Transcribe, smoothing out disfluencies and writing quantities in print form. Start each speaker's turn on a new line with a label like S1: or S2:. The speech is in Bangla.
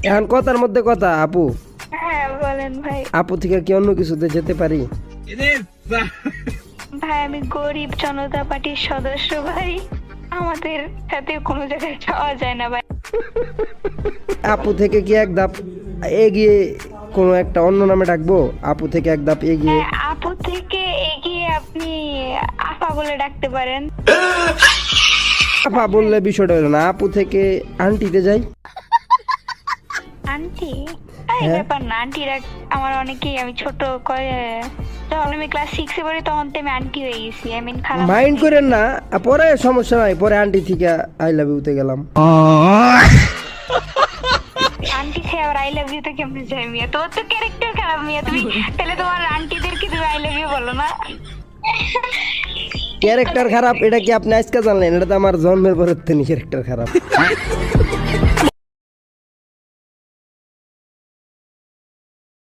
S1: এখন কথার মধ্যে কথা আপু।
S2: হ্যাঁ বলেন ভাই।
S1: আপু থেকে কি অন্য কিছুতে যেতে পারি?
S2: ভাই আমি গরিব জনতা পার্টির সদস্য ভাই, আমাদের সাথে কোনো জায়গায় যাওয়া যায় না ভাই।
S1: আপু থেকে কি এক ধাপ এগিয়ে কোনো একটা অন্য নামে ডাকবো? আপু থেকে এক ধাপ এগিয়ে
S2: হ্যাঁ, আপু থেকে এগিয়ে আপনি আপা বলে ডাকতে পারেন।
S1: আপা বললে বিষয়টা হলো না, আপু থেকে আন্টিতে যাই।
S2: আন্টি এই
S1: হ্যাঁ।
S2: ব্যাপার না, আন্টিরা আমার অনেকেই, আমি ছোট যখন আমি ক্লাস 6 এ পড়ি তখন তো আমি আন্টি হয়ে গেছি, আই মিন খালা।
S1: মাইন্ড করেন না, পরে সমস্যা নাই, পরে আন্টি থেকে আই লাভ ইউতে গেলাম।
S2: আন্টি সে আবার আই লাভ ইউ তো কেমনে যাই মিয়া, তোর তো ক্যারেক্টার খারাপ মিয়া, তুমি তাহলে তোমার আন্টিদেরকে তুমি আই লাভ ইউ বলো না।
S1: ক্যারেক্টার খারাপ এটা কি আপনি আজকে জানলেন? এটা তো আমার জন্মের পরের থেকে ক্যারেক্টার খারাপ।